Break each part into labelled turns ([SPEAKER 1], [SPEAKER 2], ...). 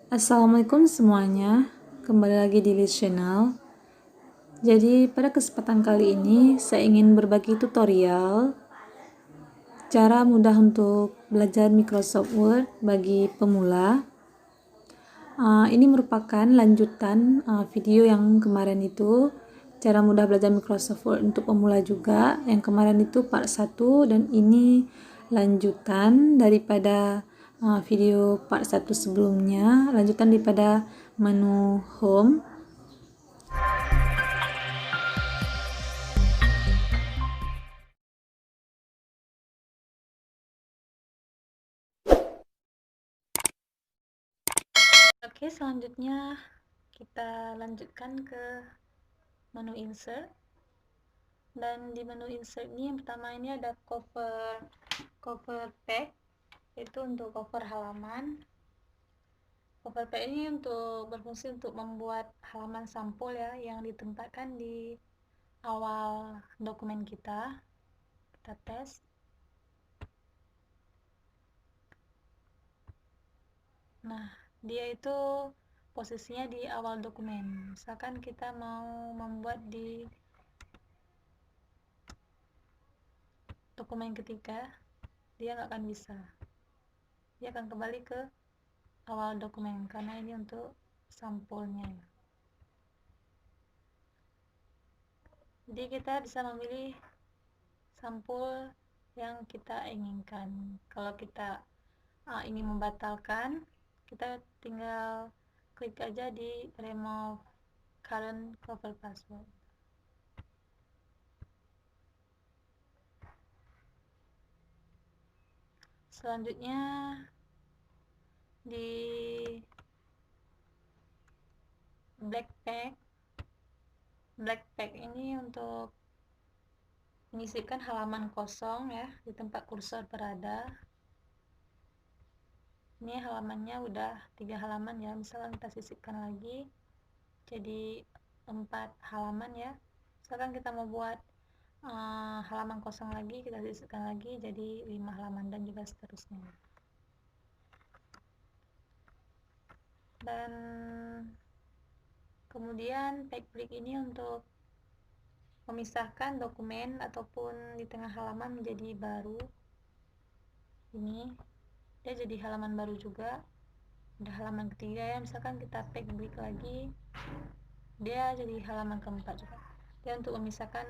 [SPEAKER 1] Assalamualaikum semuanya, kembali lagi di Liz Channel. Jadi pada kesempatan kali ini saya ingin berbagi tutorial cara mudah untuk belajar Microsoft Word bagi pemula. Ini merupakan lanjutan video yang kemarin itu, cara mudah belajar Microsoft Word untuk pemula juga. Yang kemarin itu part 1 dan ini lanjutan daripada video part 1 sebelumnya, lanjutan daripada menu home. Oke, selanjutnya kita lanjutkan ke menu insert. Dan di menu insert ini yang pertama ini ada cover page, itu untuk cover halaman. Cover page ini berfungsi untuk membuat halaman sampul ya, yang ditempatkan di awal dokumen kita. Kita tes. Nah, dia itu posisinya di awal dokumen. Misalkan kita mau membuat di dokumen ketiga, dia nggak akan bisa. Dia akan kembali ke awal dokumen karena ini untuk sampulnya. Jadi kita bisa memilih sampul yang kita inginkan. Kalau kita ingin membatalkan, kita tinggal klik aja di remove current cover password. Selanjutnya di black pack ini untuk mengisikan halaman kosong ya, di tempat kursor berada. Ini halamannya udah 3 halaman ya, misalkan kita sisipkan lagi jadi 4 halaman ya. Misalkan kita mau buat halaman kosong lagi, kita sisipkan lagi jadi 5 halaman dan juga seterusnya. Dan kemudian backbreak ini untuk memisahkan dokumen ataupun di tengah halaman menjadi baru. Ini dia jadi halaman baru juga, udah halaman ketiga ya. Misalkan kita backbreak lagi, dia jadi halaman keempat juga. Dia untuk memisahkan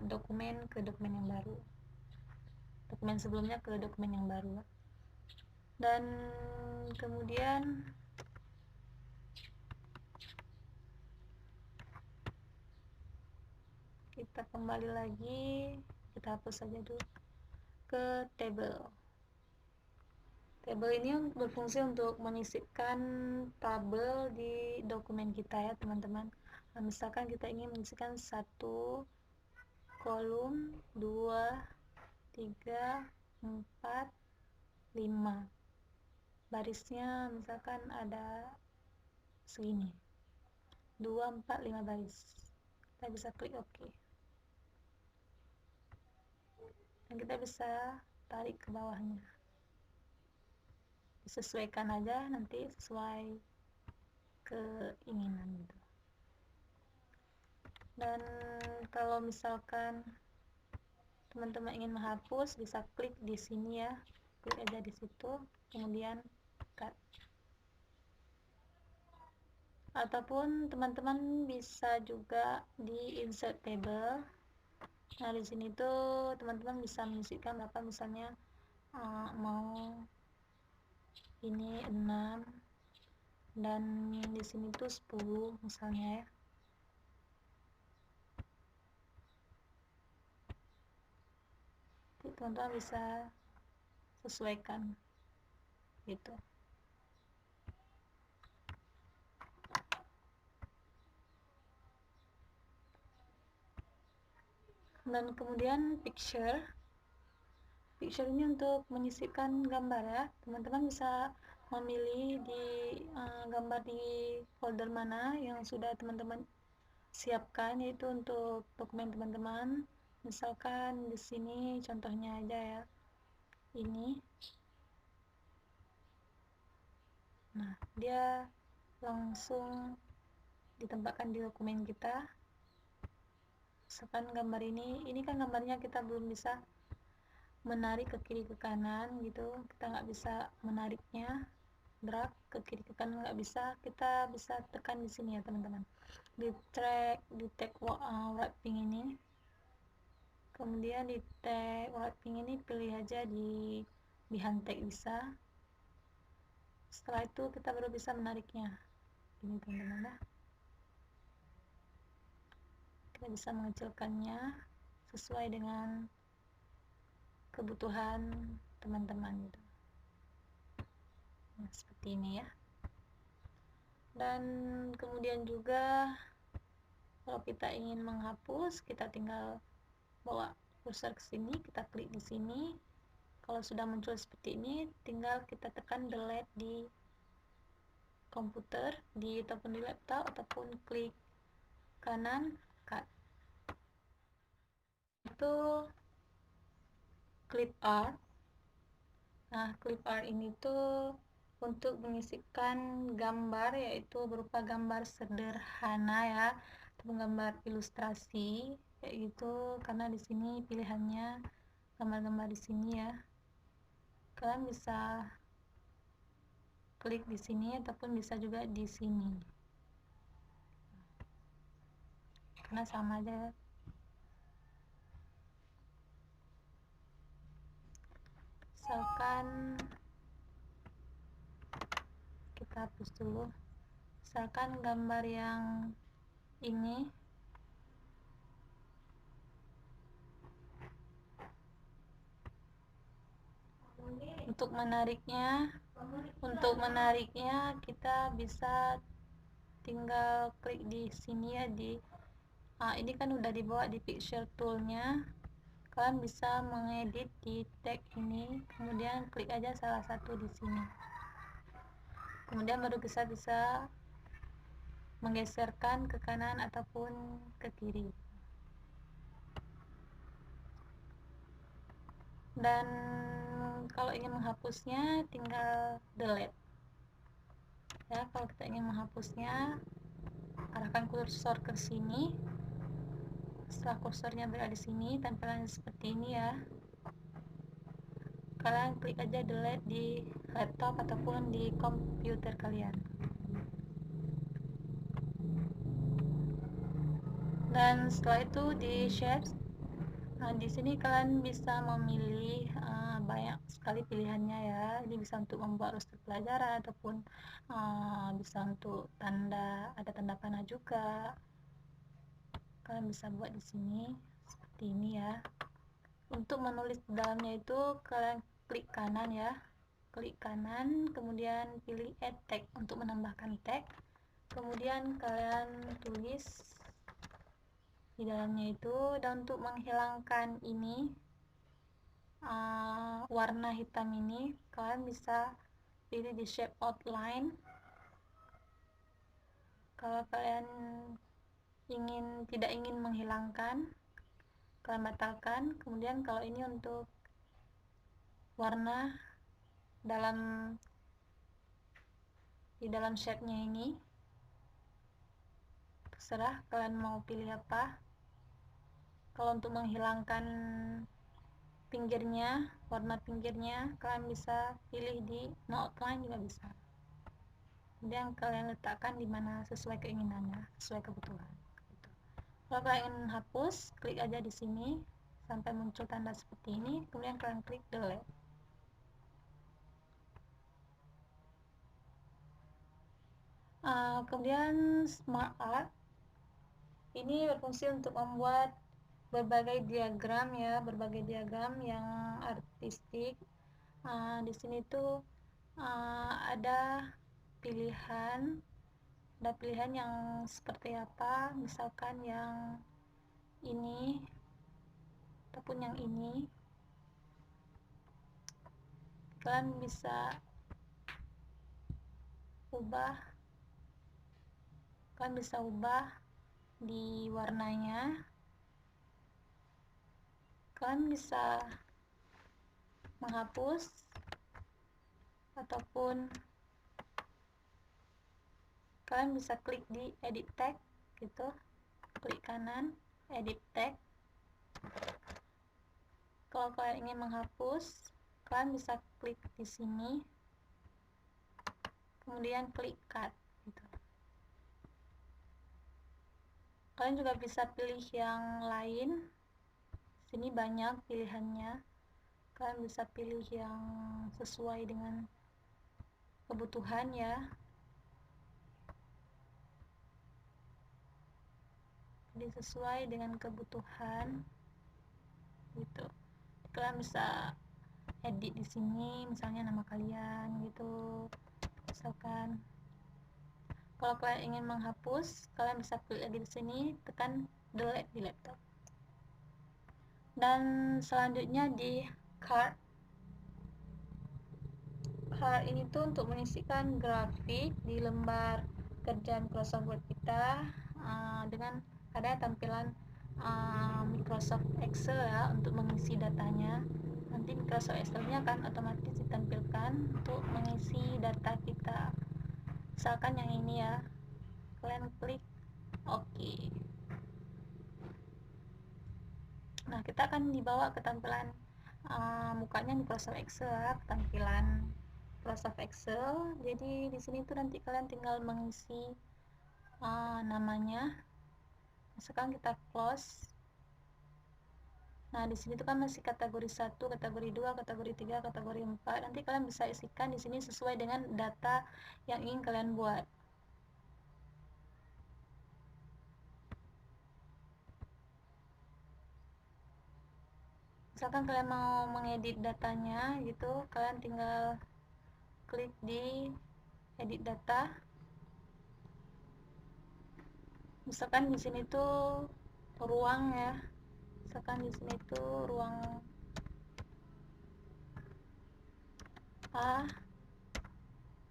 [SPEAKER 1] dokumen ke dokumen yang baru, dokumen sebelumnya ke dokumen yang baru. Dan kemudian kita kembali lagi, kita hapus saja dulu ke table. Tabel ini berfungsi untuk menyisipkan tabel di dokumen kita ya teman-teman. Nah, misalkan kita ingin menyisipkan 1 kolom, 2, 3, 4, 5. Barisnya misalkan ada segini. 2, 4, 5 baris. Kita bisa klik OK. Dan kita bisa tarik ke bawahnya. Disesuaikan aja nanti sesuai keinginan gitu. Dan kalau misalkan teman-teman ingin menghapus, bisa klik di sini ya, klik aja di situ, kemudian cut. Ataupun teman-teman bisa juga di insert table. Nah, di sini tuh teman-teman bisa menyisipkan berapa, misalnya mau ini 6 dan di sini tuh 10 misalnya ya. Teman-teman bisa sesuaikan gitu. Dan kemudian picture ini untuk menyisipkan gambar ya. Teman-teman bisa memilih di gambar di folder mana yang sudah teman-teman siapkan, yaitu untuk dokumen teman-teman. Misalkan di sini contohnya aja ya, ini. Nah, dia langsung ditempatkan di dokumen kita. Misalkan gambar ini kan gambarnya kita belum bisa menarik ke kiri ke kanan gitu, kita nggak bisa menariknya, drag ke kiri ke kanan nggak bisa. Kita bisa tekan di sini ya teman-teman, di tag wrapping ini, kemudian di tag wrapping ini pilih aja di behind tag bisa. Setelah itu kita baru bisa menariknya ini teman-teman ya. Kita bisa mengecilkannya sesuai dengan kebutuhan teman-teman gitu. Nah, seperti ini ya. Dan kemudian juga kalau kita ingin menghapus, kita tinggal bawa cursor ke sini, kita klik di sini. Kalau sudah muncul seperti ini, tinggal kita tekan delete di komputer, ataupun di laptop, ataupun klik kanan cut. Itu clip art. Nah, clip art ini tuh untuk mengisikan gambar, yaitu berupa gambar sederhana ya, atau gambar ilustrasi kayak gitu. Karena di sini pilihannya gambar-gambar di sini ya. Kalian bisa klik di sini ataupun bisa juga di sini. Karena sama aja. Misalkan kita hapus dulu. Misalkan gambar yang ini, untuk menariknya kita bisa tinggal klik di sini ya, ini kan udah dibawa di picture toolnya. Kalian bisa mengedit di tag ini, kemudian klik aja salah satu di sini, kemudian baru bisa menggeserkan ke kanan ataupun ke kiri. Dan kalau ingin menghapusnya tinggal delete ya. Kalau kita ingin menghapusnya, arahkan kursor ke sini. Setelah kursornya berada di sini, tampilan seperti ini ya. Kalian klik aja delete di laptop ataupun di komputer kalian. Dan setelah itu di shapes, di sini kalian bisa memilih banyak sekali pilihannya ya. Ini bisa untuk membuat roster pelajaran ataupun bisa untuk ada tanda panah juga. Kalian bisa buat di sini seperti ini ya. Untuk menulis di dalamnya itu kalian klik kanan ya, klik kanan, kemudian pilih add tag untuk menambahkan tag, kemudian kalian tulis di dalamnya itu. Dan untuk menghilangkan ini warna hitam ini, kalian bisa pilih di shape outline. Kalau kalian tidak ingin menghilangkan, kalian batalkan. Kemudian kalau ini untuk warna di dalam shape-nya ini, terserah kalian mau pilih apa. Kalau untuk menghilangkan pinggirnya, warna pinggirnya, kalian bisa pilih di no outline juga bisa. Kemudian kalian letakkan di mana sesuai keinginannya, sesuai kebutuhan. Kalau kalian ingin hapus, klik aja di sini sampai muncul tanda seperti ini, kemudian kalian klik delete. Kemudian smart art ini berfungsi untuk membuat berbagai diagram ya, berbagai diagram yang artistik. Di sini tuh ada pilihan yang seperti apa, misalkan yang ini ataupun yang ini. Kalian bisa ubah di warnanya. Kalian bisa menghapus ataupun kalian bisa klik di edit tag gitu, klik kanan edit tag. Kalau kalian ingin menghapus, kalian bisa klik di sini, kemudian klik cut gitu. Kalian juga bisa pilih yang lain. Sini banyak pilihannya. Kalian bisa pilih yang sesuai dengan kebutuhan ya. Jadi sesuai dengan kebutuhan gitu. Kalian bisa edit di sini, misalnya nama kalian gitu. Misalkan kalau kalian ingin menghapus, kalian bisa klik lagi di sini, tekan delete di laptop. Dan selanjutnya di card. Card ini tuh untuk mengisikan grafik di lembar kerja Microsoft Word kita dengan ada tampilan Microsoft Excel ya untuk mengisi datanya. Nanti Microsoft Excel-nya akan otomatis ditampilkan untuk mengisi data kita. Misalkan yang ini ya, kalian klik OK. Nah, kita akan dibawa ke tampilan mukanya Microsoft Excel ya, tampilan Microsoft Excel. Jadi di sini tuh nanti kalian tinggal mengisi namanya. Sekarang kita close. Nah, di sini tuh kan masih kategori 1, kategori 2, kategori 3, kategori 4. Nanti kalian bisa isikan di sini sesuai dengan data yang ingin kalian buat. Misalkan kalian mau mengedit datanya gitu, kalian tinggal klik di edit data. Misalkan di sini tuh ruang ya. Misalkan di sini tuh ruang A,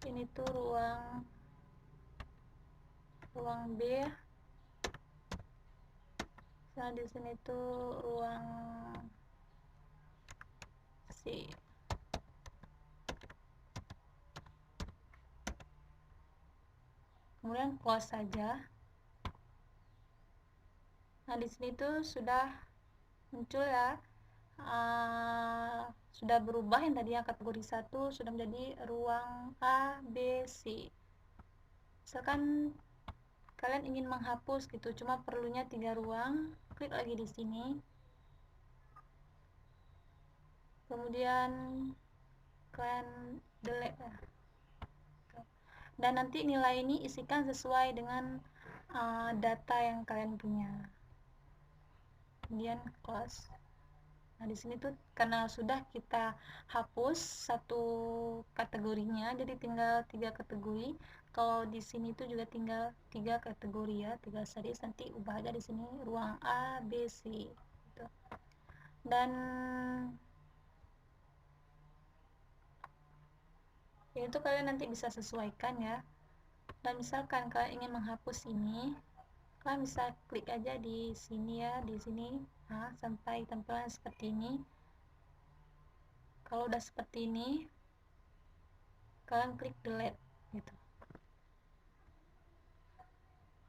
[SPEAKER 1] ini tuh ruang B. Nah, di sini tuh ruang C. Kemudian close saja. Nah, di sini tuh sudah muncul ya. Sudah berubah yang tadi yang kategori 1 sudah menjadi ruang A, B, C. Misalkan kalian ingin menghapus gitu, cuma perlunya 3 ruang, klik lagi di sini. Kemudian kalian delete ya. Dan nanti nilai ini isikan sesuai dengan data yang kalian punya. Kemudian close. Nah, di sini tuh karena sudah kita hapus satu kategorinya, jadi tinggal 3 kategori. Kalau di sini tuh juga tinggal 3 kategori ya, 3 series. Nanti ubah aja di sini ruang A, B, C gitu. Dan ini tuh kalian nanti bisa sesuaikan ya. Dan misalkan kalian ingin menghapus ini, kalian bisa klik aja di sini ya, di sini. Nah, sampai tampilan seperti ini. Kalau udah seperti ini, kalian klik delete gitu.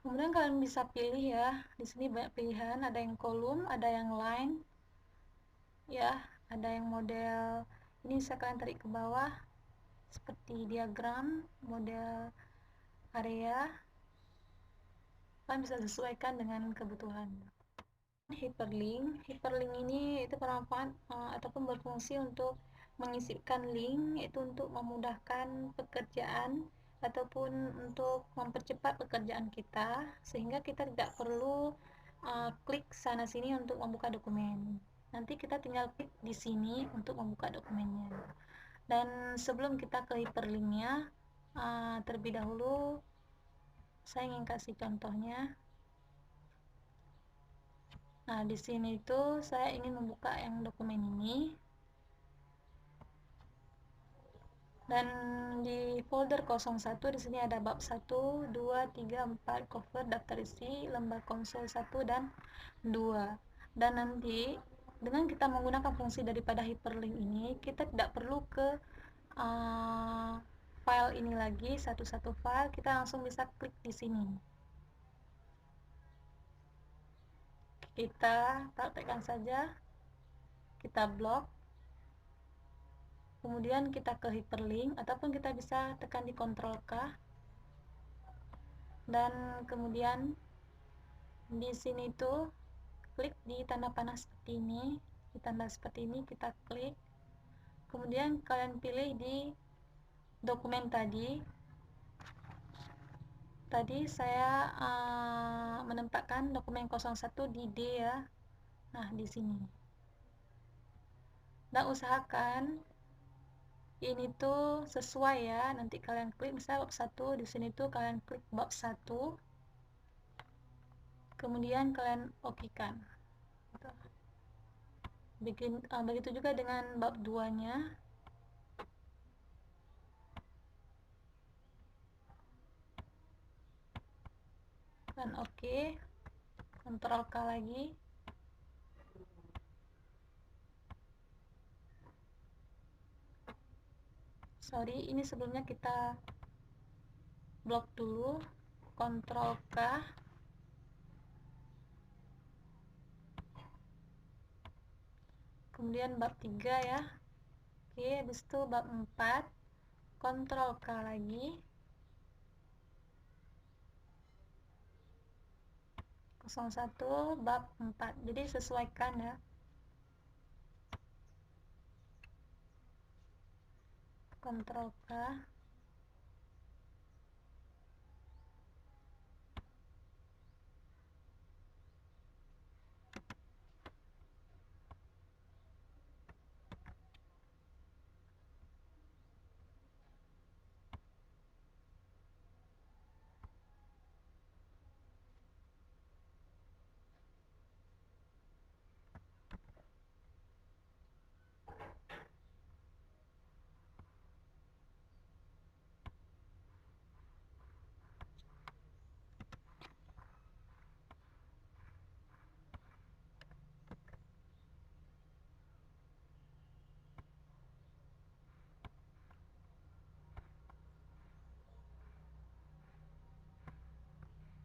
[SPEAKER 1] Kemudian kalian bisa pilih ya, di sini banyak pilihan, ada yang kolom, ada yang line, ya, ada yang model. Ini bisa kalian tarik ke bawah, seperti diagram, model area. Kalian bisa sesuaikan dengan kebutuhan. Hyperlink ini itu bermanfaat ataupun berfungsi untuk mengisikan link, yaitu untuk memudahkan pekerjaan ataupun untuk mempercepat pekerjaan kita, sehingga kita tidak perlu klik sana sini untuk membuka dokumen. Nanti kita tinggal klik di sini untuk membuka dokumennya. Dan sebelum kita ke hyperlinknya, terlebih dahulu saya ingin kasih contohnya. Nah, di sini itu saya ingin membuka yang dokumen ini. Dan di folder 01 di sini ada bab 1, 2, 3, 4 cover daftar isi lembar konsol 1 dan 2. Dan nanti dengan kita menggunakan fungsi daripada hyperlink ini, kita tidak perlu ke file file ini lagi, satu-satu file, kita langsung bisa klik di sini. Kita praktekkan saja, kita blok, kemudian kita ke hyperlink, ataupun kita bisa tekan di Ctrl K, dan kemudian di sini tuh klik di tanda panah seperti ini, di tanda seperti ini kita klik, kemudian kalian pilih di dokumen tadi saya menempatkan dokumen 01 di D ya. Nah, di sini. Dan usahakan ini tuh sesuai ya. Nanti kalian klik misalnya bab 1, di sini tuh kalian klik bab 1. Kemudian kalian okekan. Begitu juga dengan bab 2-nya. Dan oke, Ctrl K lagi. Sorry, ini sebelumnya kita blok dulu, Ctrl K. Kemudian bab 3 ya. Oke, habis itu bab 4, Ctrl K lagi. 01 bab 4. Jadi sesuaikan ya. Ctrl K.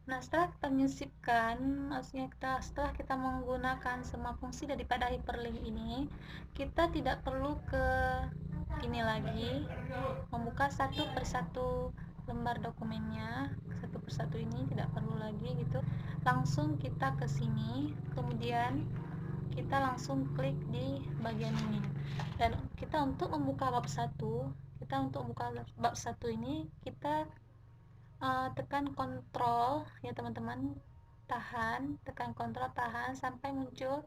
[SPEAKER 1] Nah, setelah kita menyisipkan, maksudnya setelah kita menggunakan semua fungsi daripada hyperlink ini, kita tidak perlu ke ini lagi, membuka satu persatu lembar dokumennya, satu persatu ini tidak perlu lagi gitu. Langsung kita ke sini, kemudian kita langsung klik di bagian ini. Dan kita untuk membuka bab 1, ini kita tekan kontrol ya teman-teman, tekan kontrol, tahan sampai muncul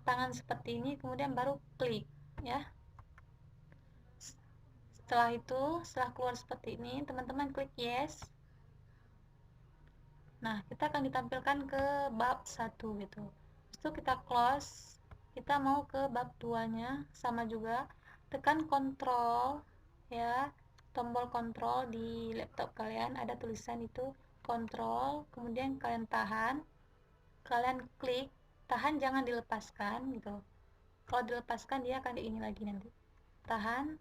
[SPEAKER 1] tangan seperti ini, kemudian baru klik ya. Setelah keluar seperti ini, teman-teman klik yes. Nah, kita akan ditampilkan ke bab 1 gitu. Itu kita close, kita mau ke bab 2 nya, sama juga tekan kontrol ya, tombol kontrol di laptop kalian ada tulisan itu kontrol, kemudian kalian tahan, kalian klik, tahan jangan dilepaskan gitu. Kalau dilepaskan dia akan ini lagi nanti. Tahan,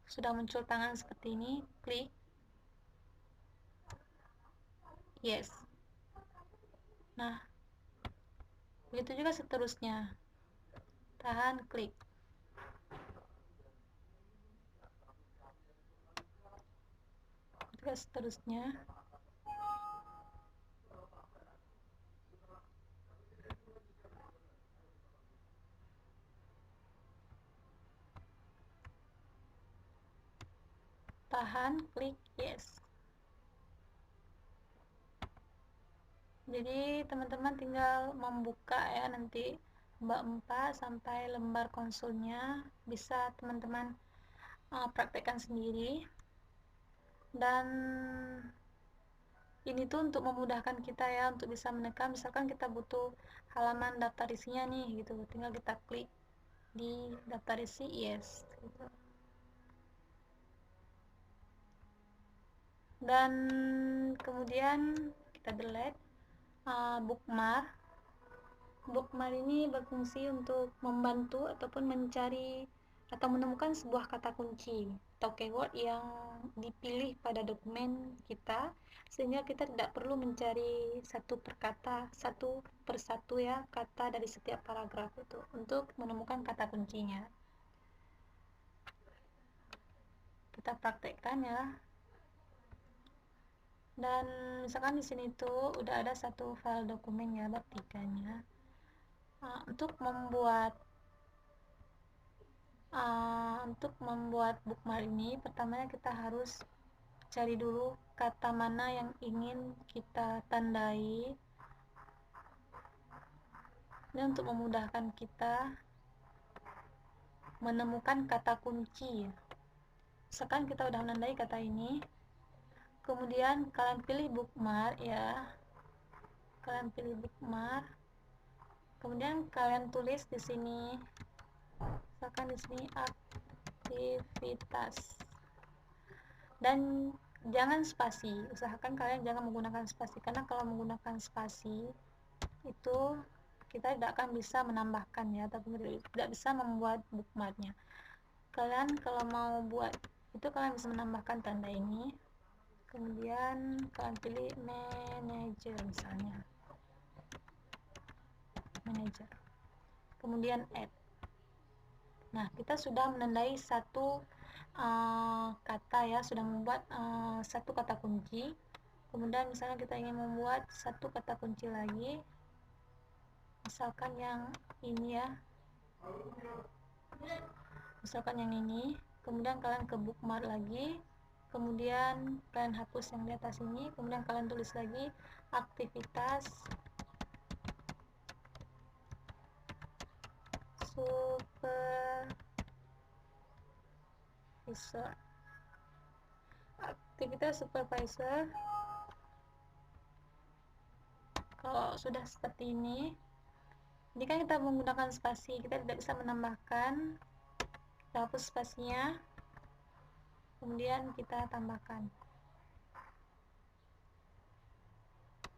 [SPEAKER 1] sudah muncul tangan seperti ini, klik yes. Nah, begitu juga seterusnya. Tahan, klik. Juga seterusnya. Tahan, klik yes. Jadi teman-teman tinggal membuka ya, nanti bab 4 sampai lembar konsulnya bisa teman-teman praktekkan sendiri. Dan ini tuh untuk memudahkan kita ya, untuk bisa menekan, misalkan kita butuh halaman daftar isinya nih gitu, tinggal kita klik di daftar isi yes gitu. Dan kemudian kita delete bookmark. Bookmark ini berfungsi untuk membantu ataupun mencari atau menemukan sebuah kata kunci. atau keyword yang dipilih pada dokumen kita, sehingga kita tidak perlu mencari satu per kata, satu persatu ya, kata dari setiap paragraf itu untuk menemukan kata kuncinya. Kita praktekkan ya. Dan misalkan di sini tuh udah ada satu file dokumen ya, bab 3-nya. Untuk membuat bookmark ini, pertamanya kita harus cari dulu kata mana yang ingin kita tandai. Ini untuk memudahkan kita menemukan kata kunci. Misalkan kita udah menandai kata ini, kemudian kalian pilih bookmark ya, kemudian kalian tulis di sini, misalkan di sini aktivitas, dan jangan spasi. Usahakan kalian jangan menggunakan spasi, karena kalau menggunakan spasi itu kita tidak akan bisa menambahkan ya, tapi tidak bisa membuat bookmarknya. Kalian kalau mau buat itu, kalian bisa menambahkan tanda ini, kemudian kalian pilih manager misalnya, manager, kemudian add. Nah, kita sudah menandai satu kata ya, sudah membuat satu kata kunci. Kemudian misalnya kita ingin membuat satu kata kunci lagi, misalkan yang ini ya, kemudian kalian ke bookmark lagi, kemudian kalian hapus yang di atas ini, kemudian kalian tulis lagi aktivitas supervisor. Kalau sudah seperti ini, jika kita menggunakan spasi, kita tidak bisa menambahkan, kita hapus spasinya, kemudian kita tambahkan.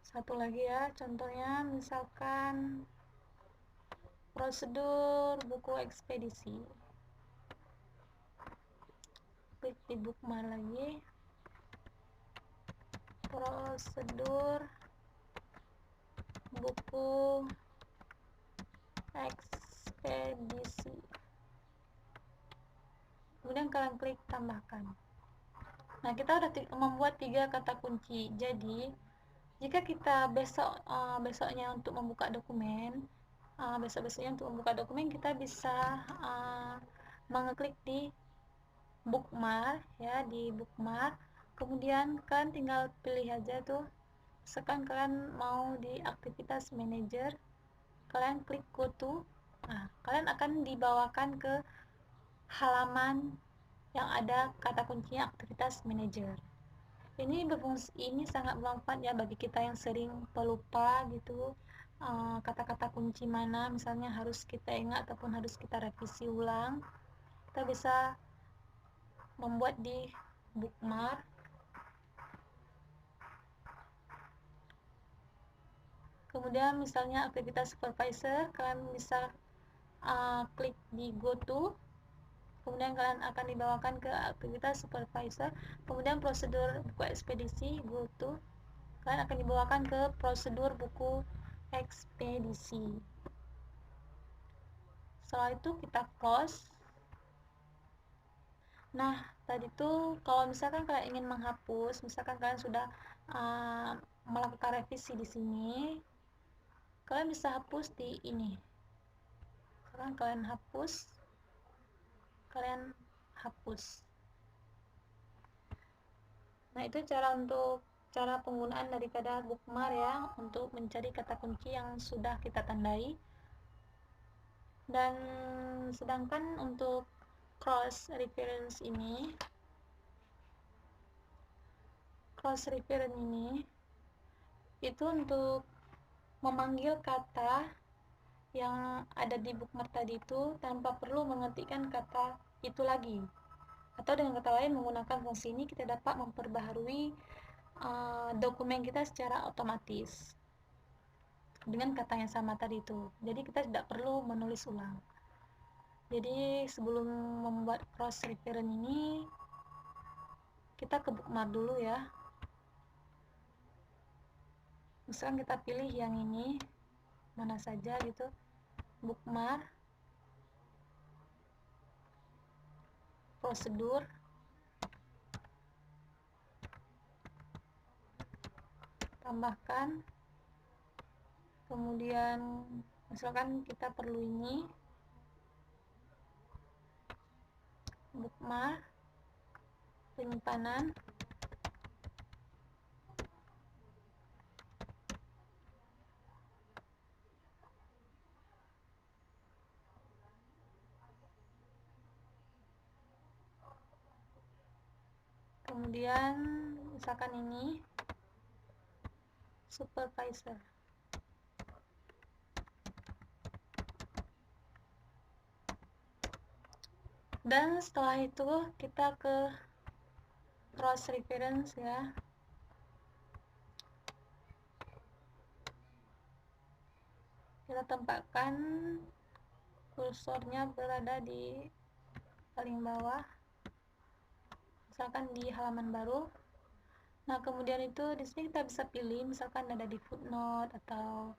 [SPEAKER 1] Satu lagi ya, contohnya misalkan prosedur buku ekspedisi. Klik di bookmark lagi, prosedur buku ekspedisi, kemudian kalian klik tambahkan. Nah, kita udah membuat 3 kata kunci. Jadi jika kita besoknya untuk membuka dokumen, kita bisa mengeklik di bookmark ya, kemudian kalian tinggal pilih aja tuh. Sekarang kalian mau di aktivitas manager, kalian klik go to. Nah, kalian akan dibawakan ke halaman yang ada kata kuncinya aktivitas manager. Ini sangat bermanfaat ya bagi kita yang sering pelupa gitu, kata-kata kunci mana misalnya harus kita ingat ataupun harus kita revisi ulang. Kita bisa membuat di bookmark. Kemudian misalnya aktivitas supervisor, kalian bisa klik di go to, kemudian kalian akan dibawakan ke aktivitas supervisor. Kemudian prosedur buku ekspedisi, go to, kalian akan dibawakan ke prosedur buku ekspedisi. Setelah itu kita close. Nah, tadi tuh kalau misalkan kalian ingin menghapus, misalkan kalian sudah melakukan revisi di sini, kalian bisa hapus di ini. Sekarang kalian hapus. Nah, itu cara penggunaan daripada bookmark ya, untuk mencari kata kunci yang sudah kita tandai. Dan sedangkan untuk cross reference ini itu untuk memanggil kata yang ada di bookmark tadi itu tanpa perlu mengetikkan kata itu lagi. Atau dengan kata lain, menggunakan fungsi ini kita dapat memperbaharui dokumen kita secara otomatis dengan kata yang sama tadi itu. Jadi kita tidak perlu menulis ulang. Jadi sebelum membuat cross reference ini, kita ke bookmark dulu ya. Misalkan kita pilih yang ini, mana saja gitu, bookmark, prosedur, tambahkan, kemudian misalkan kita perlu ini, bookmark, penyimpanan, kemudian misalkan ini supervisor, dan setelah itu kita ke cross reference ya. Kita tempatkan kursornya berada di paling bawah, misalkan di halaman baru. Nah, kemudian itu di sini kita bisa pilih, misalkan ada di footnote atau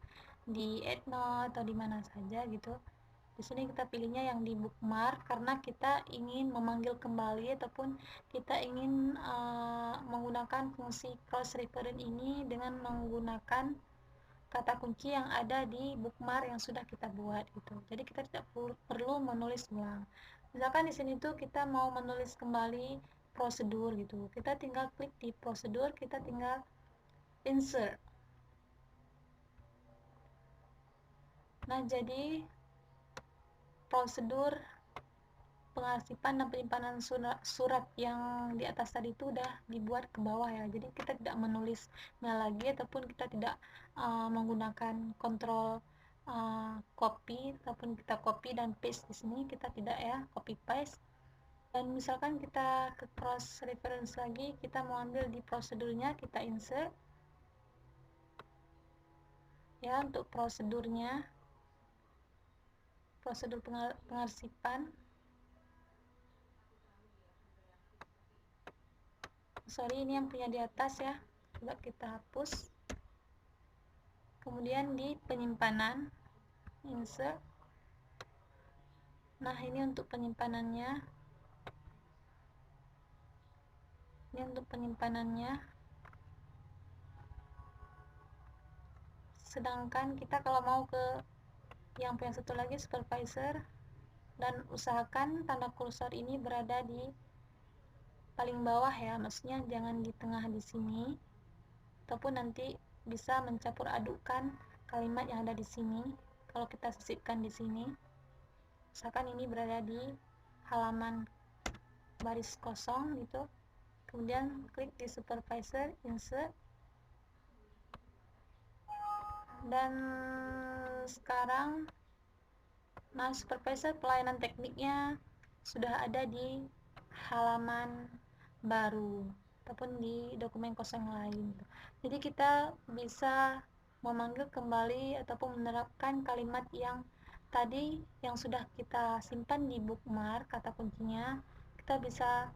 [SPEAKER 1] di endnote atau di mana saja gitu. Di sini kita pilihnya yang di bookmark karena kita ingin memanggil kembali ataupun kita ingin menggunakan fungsi cross reference ini dengan menggunakan kata kunci yang ada di bookmark yang sudah kita buat gitu. Jadi kita tidak perlu menulis ulang. Misalkan di sini tuh kita mau menulis kembali prosedur gitu. Kita tinggal klik di prosedur, kita tinggal insert. Nah, jadi prosedur pengarsipan dan penyimpanan surat yang di atas tadi itu udah dibuat ke bawah ya. Jadi kita tidak menulisnya lagi ataupun kita tidak menggunakan kontrol copy ataupun kita copy dan paste di sini, kita tidak ya copy paste. Dan misalkan kita ke cross reference lagi, kita mau ambil di prosedurnya, kita insert ya. Untuk prosedurnya, prosedur pengarsipan, sorry ini yang punya di atas ya, coba kita hapus. Kemudian di penyimpanan insert. Nah, ini untuk penyimpanannya, sedangkan kita kalau mau ke yang punya satu lagi supervisor, dan usahakan tanda kursor ini berada di paling bawah ya, maksudnya jangan di tengah di sini, ataupun nanti bisa mencampur adukan kalimat yang ada di sini. Kalau kita sisipkan di sini, misalkan ini berada di halaman baris kosong gitu, kemudian klik di supervisor, insert, dan sekarang nah supervisor pelayanan tekniknya sudah ada di halaman baru ataupun di dokumen kosong lain. Jadi kita bisa memanggil kembali ataupun menerapkan kalimat yang tadi yang sudah kita simpan di bookmark, kata kuncinya kita bisa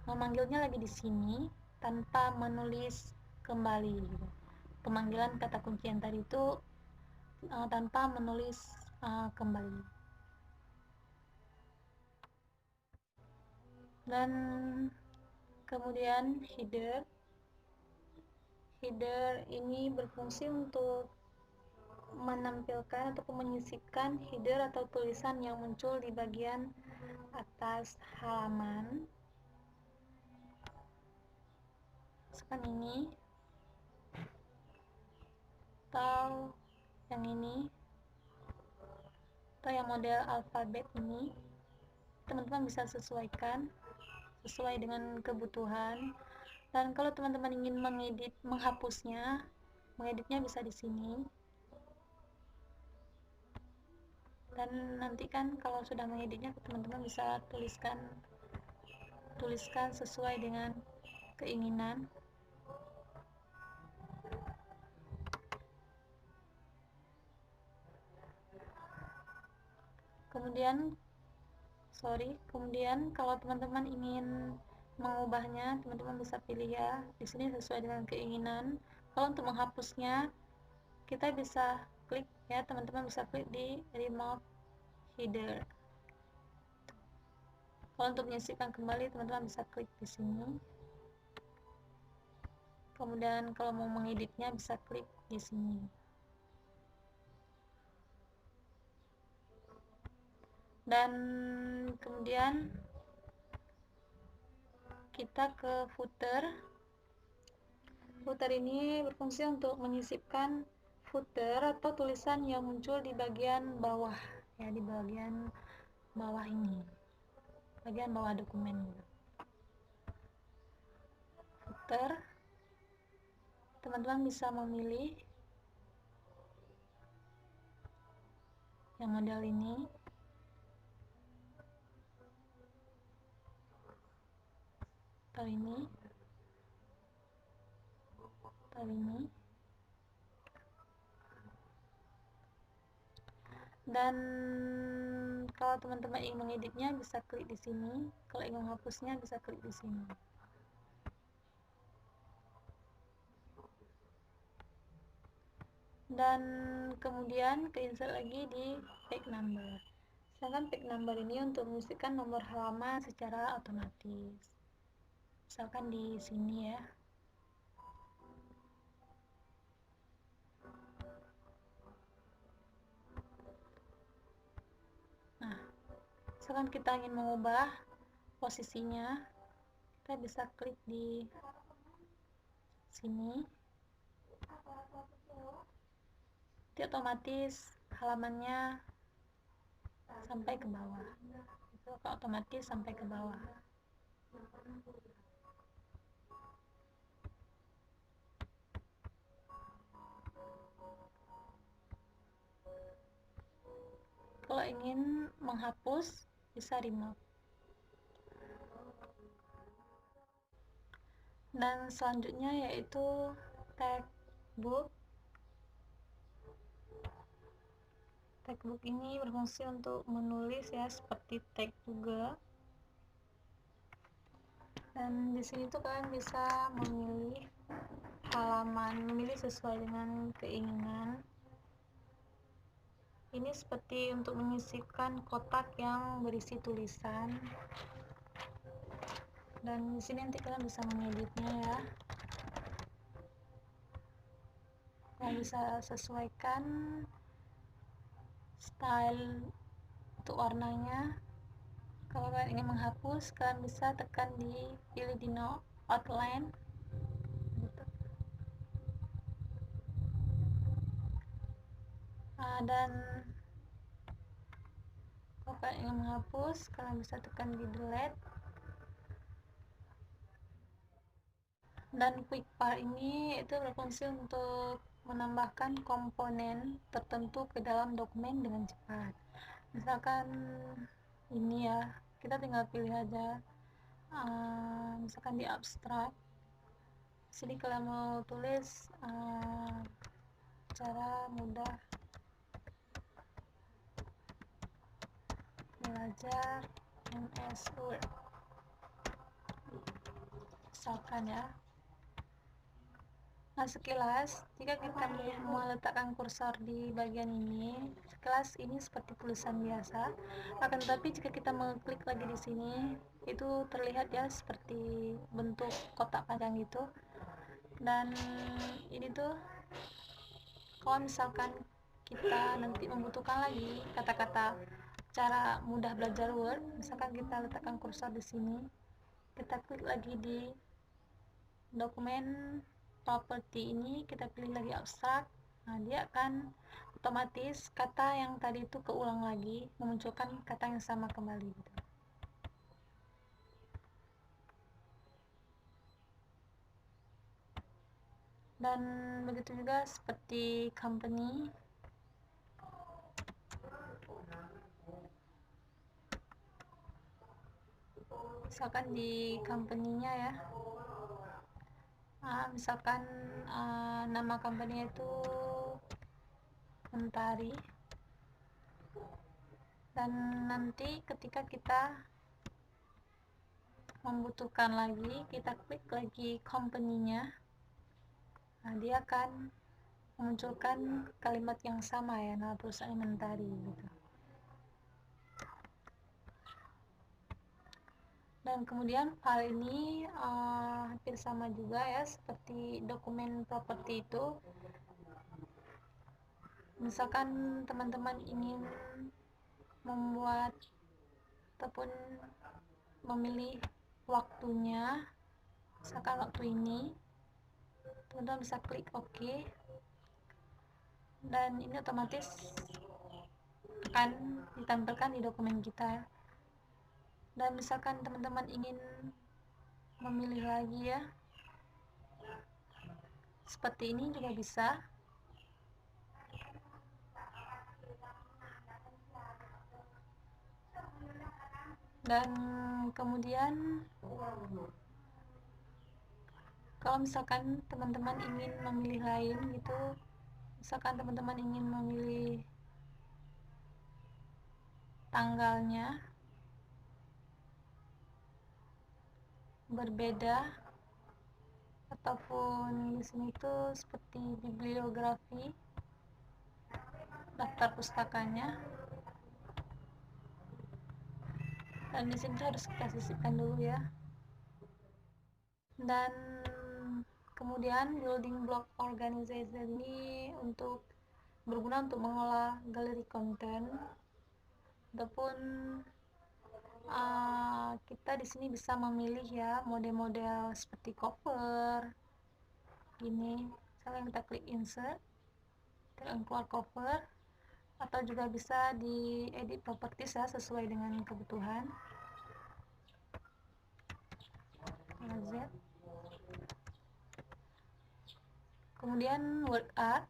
[SPEAKER 1] memanggilnya lagi di sini tanpa menulis kembali gitu. Pemanggilan kata kunci yang tadi itu tanpa menulis kembali. Dan kemudian header ini berfungsi untuk menampilkan ataupun menyisipkan header atau tulisan yang muncul di bagian atas halaman. Misalkan ini atau yang ini atau yang model alfabet ini, teman-teman bisa sesuaikan sesuai dengan kebutuhan. Dan kalau teman-teman ingin mengeditnya bisa di sini. Dan nanti kan kalau sudah mengeditnya, teman-teman bisa tuliskan sesuai dengan keinginan. Kemudian kalau teman-teman ingin mengubahnya, teman-teman bisa pilih ya. Di sini sesuai dengan keinginan. Kalau untuk menghapusnya, kita bisa klik ya, teman-teman bisa klik di remove header. Kalau untuk menyisipkan kembali, teman-teman bisa klik di sini. Kemudian kalau mau mengeditnya bisa klik di sini. Dan kemudian kita ke footer. Footer ini berfungsi untuk menyisipkan footer atau tulisan yang muncul di bagian bawah ya, di bagian bawah ini, bagian bawah dokumen gitu. Footer, teman-teman bisa memilih yang model ini. Atau ini. Atau ini. Dan kalau teman-teman ingin mengeditnya bisa klik di sini. Kalau ingin menghapusnya bisa klik di sini. Dan kemudian insert lagi di page number. Sedangkan page number ini untuk mengisikan nomor halaman secara otomatis. Misalkan di sini ya. Nah, misalkan kita ingin mengubah posisinya, kita bisa klik di sini. Nanti otomatis halamannya sampai ke bawah. Itu otomatis sampai ke bawah. Kalau ingin menghapus bisa remove. Dan selanjutnya yaitu tag book. Tag book ini berfungsi untuk menulis ya, seperti tag juga. Dan di sini tuh kalian bisa memilih halaman, memilih sesuai dengan keinginan. Ini seperti untuk menyisipkan kotak yang berisi tulisan. Dan di sini nanti kalian bisa mengeditnya ya. Kalian bisa sesuaikan style untuk warnanya. Kalau kalian ingin menghapus, kalian bisa tekan di pilih di no outline gitu. Dan kalau kalian ingin menghapus, kalian bisa tekan di delete. Dan quick part ini itu berfungsi untuk menambahkan komponen tertentu ke dalam dokumen dengan cepat. Misalkan ini ya, kita tinggal pilih aja. Misalkan di abstrak, sini kalian mau tulis cara mudah belajar MS Word, misalkan ya. Nah, sekilas jika kita meletakkan kursor di bagian ini, sekilas ini seperti tulisan biasa. Akan tetapi jika kita mengklik lagi di sini, itu terlihat ya seperti bentuk kotak panjang gitu. Dan ini tuh kalau misalkan kita nanti membutuhkan lagi kata-kata cara mudah belajar Word, misalkan kita letakkan kursor di sini, kita klik lagi di dokumen properti ini, kita pilih lagi abstrak. Nah, dia akan otomatis kata yang tadi itu keulang lagi, memunculkan kata yang sama kembali gitu. Dan begitu juga seperti company. Misalkan di company-nya ya. Misalkan nama company itu Mentari. Dan nanti ketika kita membutuhkan lagi, kita klik lagi company-nya. Nah, dia akan memunculkan kalimat yang sama ya, nama perusahaan Mentari gitu. Dan kemudian file ini hampir sama juga ya seperti dokumen properti itu. Misalkan teman-teman ingin membuat ataupun memilih waktunya, misalkan waktu ini, teman-teman bisa klik OK, dan ini otomatis akan ditampilkan di dokumen kita. Dan misalkan teman-teman ingin memilih lagi ya, seperti ini juga bisa. Dan kemudian kalau misalkan teman-teman ingin memilih lain gitu, misalkan teman-teman ingin memilih tanggalnya berbeda, ataupun di sini tuh seperti bibliografi, daftar pustakanya, dan di sini harus kita sisipkan dulu ya. Dan kemudian building block organization ini berguna untuk mengolah galeri konten, ataupun kita di sini bisa memilih ya model-model seperti cover ini. Misalnya kita klik insert, kita keluar cover, atau juga bisa di edit properties ya sesuai dengan kebutuhan. Z. Kemudian word art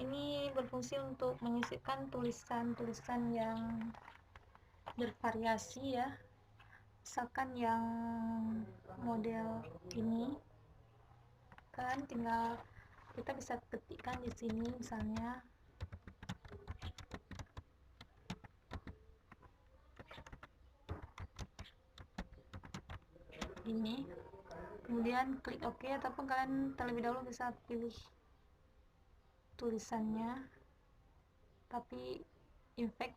[SPEAKER 1] ini berfungsi untuk menyisipkan tulisan-tulisan yang bervariasi ya, misalkan yang model ini kan tinggal kita bisa ketikkan di sini misalnya ini, kemudian klik OK, ataupun kalian terlebih dahulu bisa pilih tulisannya, tapi in fact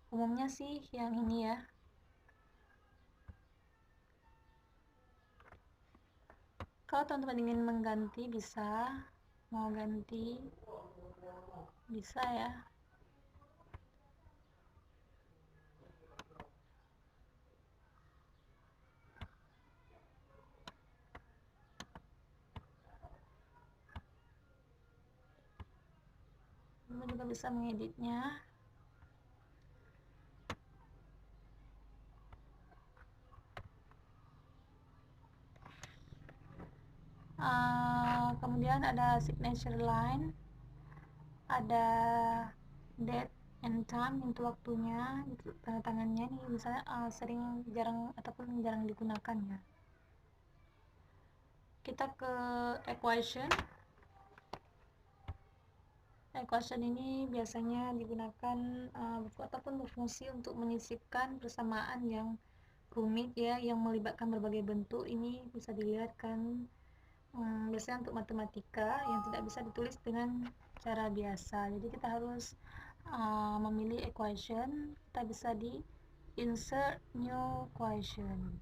[SPEAKER 1] umumnya sih yang ini ya. Kalau teman-teman ingin mengganti bisa, mau ganti bisa ya. Teman juga bisa mengeditnya. Kemudian ada signature line, ada date and time untuk waktunya, tanda tangannya nih misalnya jarang digunakan ya. Kita ke equation ini biasanya digunakan ataupun berfungsi untuk menyisipkan persamaan yang rumit ya, yang melibatkan berbagai bentuk. Ini bisa dilihat kan, biasanya untuk matematika yang tidak bisa ditulis dengan cara biasa, jadi kita harus memilih equation. Kita bisa di insert new equation,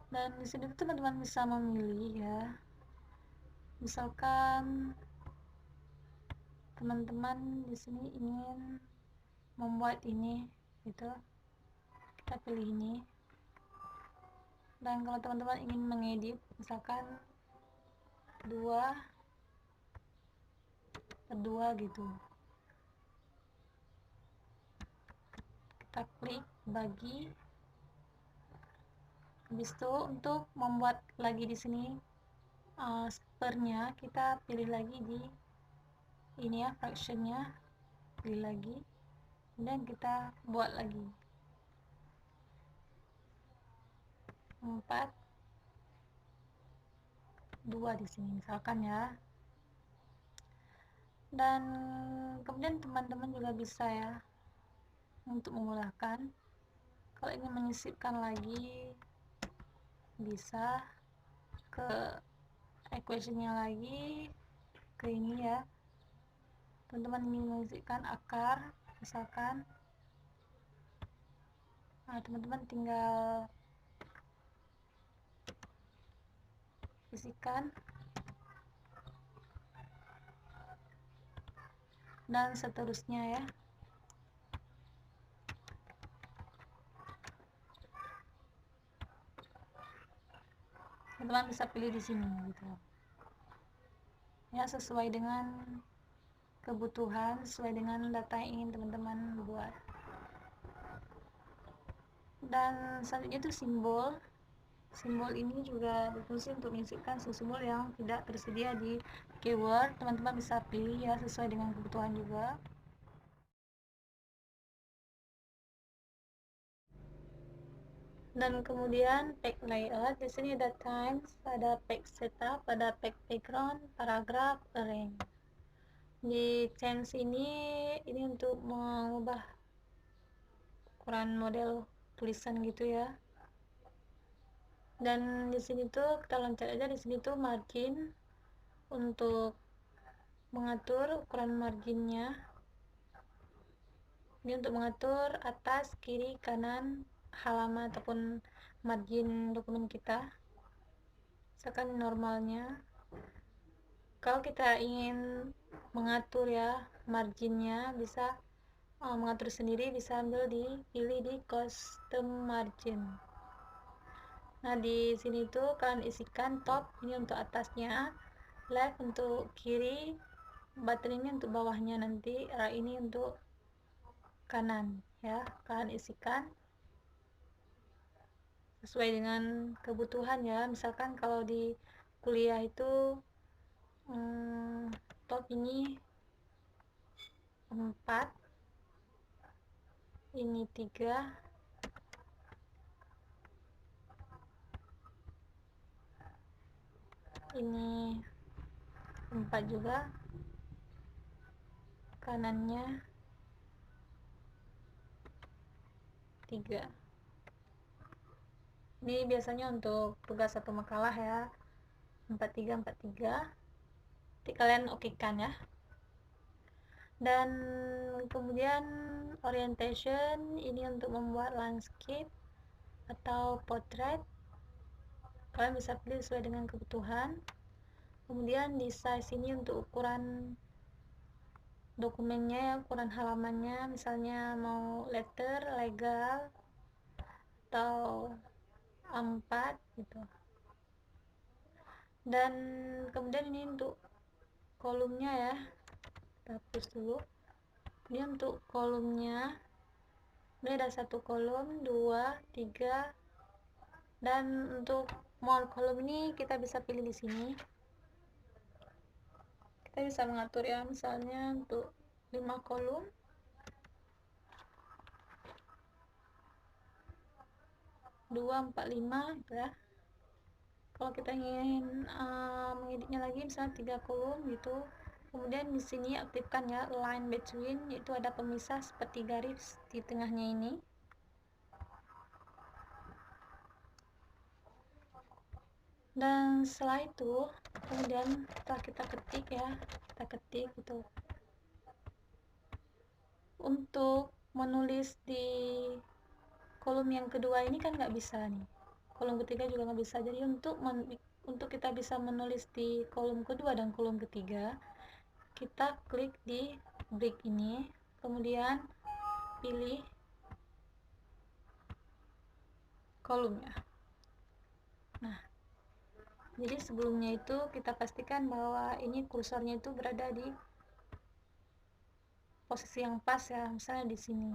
[SPEAKER 1] dan di sini teman-teman bisa memilih ya. Misalkan teman-teman di sini ingin membuat ini gitu, kita pilih ini. Dan kalau teman-teman ingin mengedit misalkan 2/2 gitu, kita klik bagi. Habis itu untuk membuat lagi di sini sepernya, kita pilih lagi di ini ya, fractionnya, pilih lagi, kemudian kita buat lagi 4/2 di sini misalkan ya. Dan kemudian teman-teman juga bisa ya untuk memudahkan. Kalau ingin menyisipkan lagi, bisa ke equationnya lagi, ke ini ya. Teman-teman ingin menyisipkan akar, misalkan, nah teman-teman tinggal isikan dan seterusnya ya. Teman-teman bisa pilih di sini gitu ya, sesuai dengan kebutuhan, sesuai dengan data yang ingin teman-teman buat. Dan selanjutnya itu simbol. Simbol ini juga berfungsi untuk menyisipkan simbol yang tidak tersedia di keyword. Teman-teman bisa pilih ya, sesuai dengan kebutuhan juga. Dan kemudian page layout. Di sini ada times, ada page setup, ada page background, paragraph, arrange. Di times ini untuk mengubah ukuran model tulisan gitu ya. Dan di sini tuh kita loncat aja, di sini tuh margin, untuk mengatur ukuran marginnya. Ini untuk mengatur atas, kiri, kanan halaman ataupun margin dokumen kita. Misalkan normalnya, kalau kita ingin mengatur ya marginnya, bisa mengatur sendiri, bisa ambil pilih di custom margin. Nah di sini tuh kalian isikan top ini untuk atasnya, left untuk kiri, button ini untuk bawahnya, nanti right ini untuk kanan ya. Kalian isikan sesuai dengan kebutuhan ya. Misalkan kalau di kuliah itu top ini 4, ini 3, ini 4 juga, kanannya 3. Ini biasanya untuk tugas satu makalah ya, 43 43. Nanti kalian okekan ya. Dan kemudian orientation ini untuk membuat landscape atau portrait, kalian bisa pilih sesuai dengan kebutuhan. Kemudian di size ini untuk ukuran dokumennya ya, ukuran halamannya, misalnya mau letter, legal, atau A4 gitu. Dan kemudian ini untuk kolomnya ya, kita hapus dulu. Ini untuk kolomnya, ini ada 1 kolom, 2, 3, dan untuk more kolom ini kita bisa pilih di sini. Kita bisa mengatur ya, misalnya untuk 5 kolom, 2, 4, 5 gitu ya. Kalau kita ingin mengeditnya lagi misalnya 3 kolom gitu. Kemudian di sini aktifkan ya line between, itu ada pemisah seperti garis di tengahnya ini. Dan setelah itu kemudian setelah kita ketik ya, kita ketik gitu. Untuk menulis di kolom yang kedua ini kan nggak bisa nih, kolom ketiga juga nggak bisa. Jadi untuk kita bisa menulis di kolom kedua dan kolom ketiga, kita klik di break ini, kemudian pilih kolomnya. Nah, jadi sebelumnya itu kita pastikan bahwa ini kursornya itu berada di posisi yang pas ya, misalnya di sini,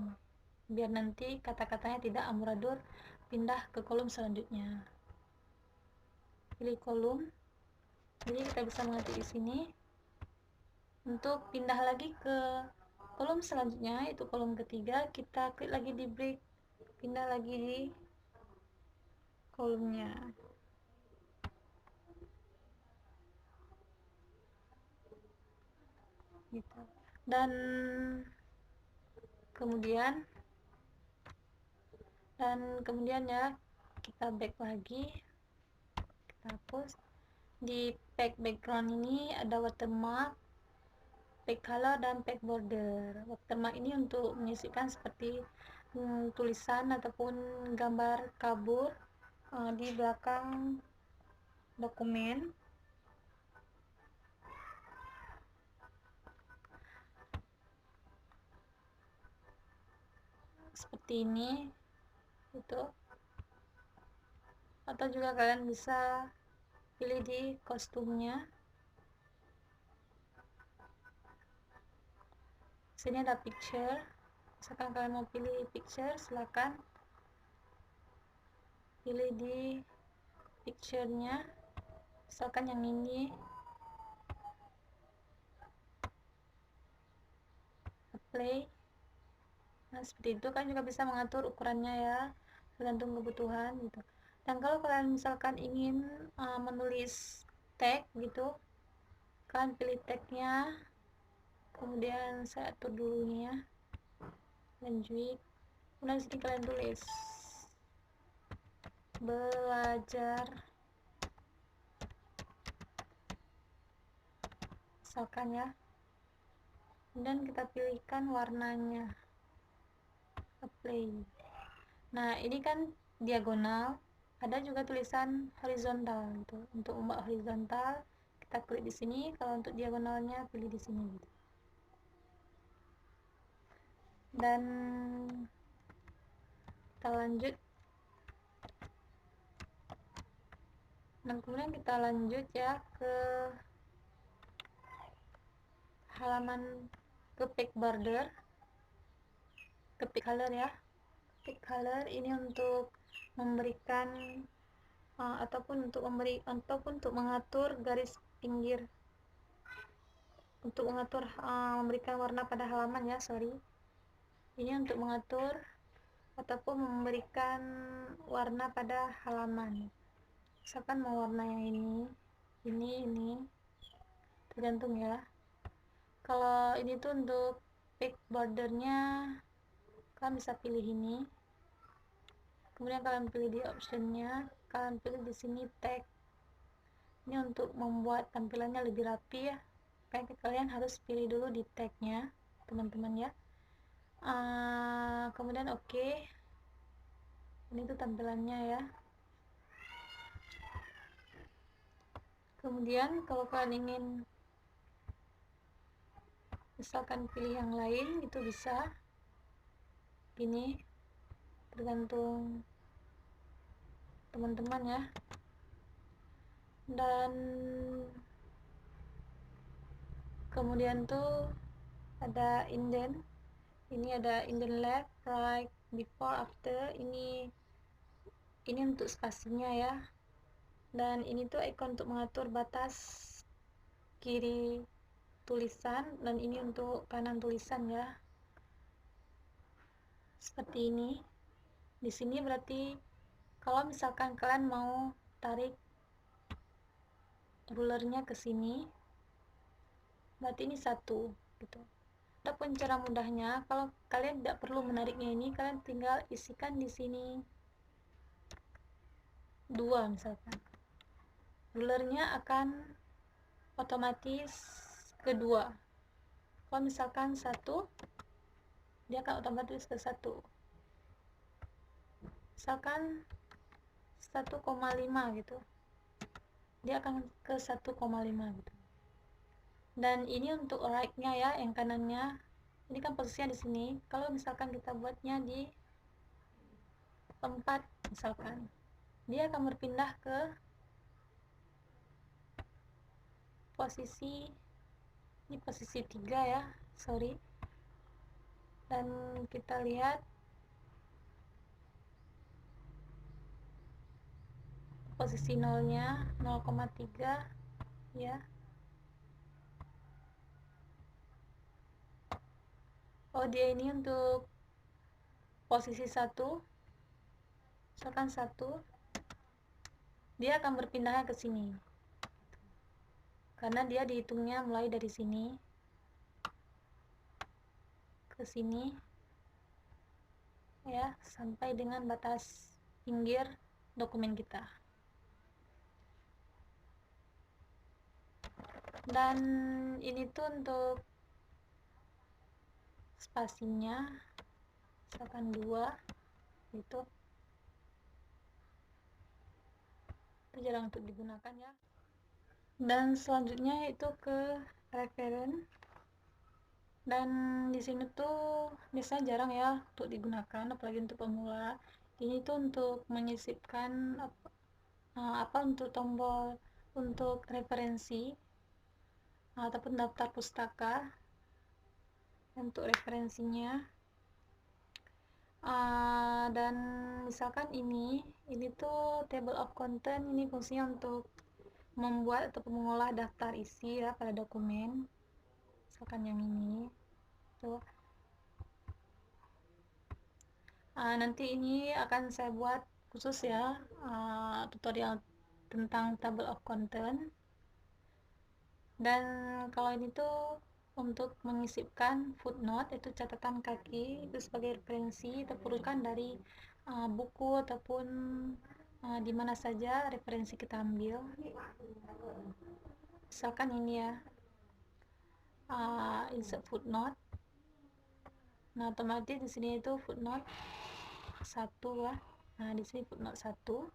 [SPEAKER 1] biar nanti kata-katanya tidak amburadul pindah ke kolom selanjutnya. Pilih kolom, jadi kita bisa mengetik di sini. Untuk pindah lagi ke kolom selanjutnya, itu kolom ketiga, kita klik lagi di break, pindah lagi di kolomnya gitu. Dan kemudian Dan kemudian ya kita back lagi, kita hapus. Di pack background ini ada watermark, pack color, dan pack border. Watermark ini untuk menyisipkan seperti tulisan ataupun gambar kabur di belakang dokumen. Seperti ini gitu. Atau juga kalian bisa pilih di kostumnya. Sini ada picture. Misalkan kalian mau pilih picture, silakan pilih di picture-nya. Misalkan yang ini. Apply. Nah, seperti itu kan juga bisa mengatur ukurannya ya, tergantung kebutuhan gitu. Dan kalau kalian misalkan ingin menulis tag gitu, kalian pilih tagnya, kemudian saya atur dulu nih ya, lanjut, kemudian di sini kalian tulis belajar, misalkan ya, dan kita pilihkan warnanya, apply. Nah ini kan diagonal, ada juga tulisan horizontal gitu. Untuk ubah horizontal kita klik di sini, kalau untuk diagonalnya pilih di sini gitu. Dan kita lanjut, dan kemudian kita lanjut ya ke halaman, ke pack border, ke pack color ya. Pack color ini untuk memberikan ataupun untuk mengatur garis pinggir, untuk mengatur memberikan warna pada halaman ya, ini untuk mengatur ataupun memberikan warna pada halaman. Misalkan mau warna yang ini tergantung ya. Kalau ini tuh untuk pack bordernya, kalian bisa pilih ini, kemudian kalian pilih di optionnya, kalian pilih di sini tag. Ini untuk membuat tampilannya lebih rapi ya, kayak kalian harus pilih dulu di tagnya teman-teman ya. Kemudian oke. Ini tuh tampilannya ya. Kemudian kalau kalian ingin misalkan pilih yang lain, itu bisa ini, tergantung teman-teman ya. Dan kemudian tuh ada indent, ini ada indent left, right, before, after. Ini untuk spasinya ya. Dan ini tuh icon untuk mengatur batas kiri tulisan, dan ini untuk kanan tulisan ya, seperti ini. Di sini berarti kalau misalkan kalian mau tarik rulernya ke sini, berarti ini 1 gitu. Adapun cara mudahnya, kalau kalian tidak perlu menariknya ini, kalian tinggal isikan di sini 2 misalkan. Rulernya akan otomatis ke 2. Kalau misalkan 1, dia akan otomatis ke 1. Misalkan 1,5 gitu, dia akan ke 1,5 gitu. Dan ini untuk right-nya ya, yang kanannya. Ini kan posisinya di sini. Kalau misalkan kita buatnya di 4 misalkan, dia akan berpindah ke posisi ini, posisi 3 ya, dan kita lihat posisi 0-nya 0,3 ya. Oh, dia ini untuk posisi 1, misalkan 1, dia akan berpindahnya ke sini karena dia dihitungnya mulai dari sini ke sini ya, sampai dengan batas pinggir dokumen kita. Dan ini tuh untuk spasinya, misalkan 2 itu jarang untuk digunakan ya. Dan selanjutnya itu ke referen. Dan di sini tuh biasanya jarang ya untuk digunakan, apalagi untuk pemula. Ini tuh untuk menyisipkan apa untuk tombol untuk referensi ataupun daftar pustaka untuk referensinya. Dan misalkan ini tuh table of content, ini fungsinya untuk membuat atau mengolah daftar isi ya pada dokumen. Misalkan yang ini tuh nanti ini akan saya buat khusus ya, tutorial tentang table of content. Dan kalau ini tuh untuk menyisipkan footnote, itu catatan kaki, itu sebagai referensi terpurukkan dari buku ataupun di mana saja referensi kita ambil. Misalkan ini ya, insert footnote. Nah, otomatis di sini itu footnote 1 ya. Nah, di sini footnote 1.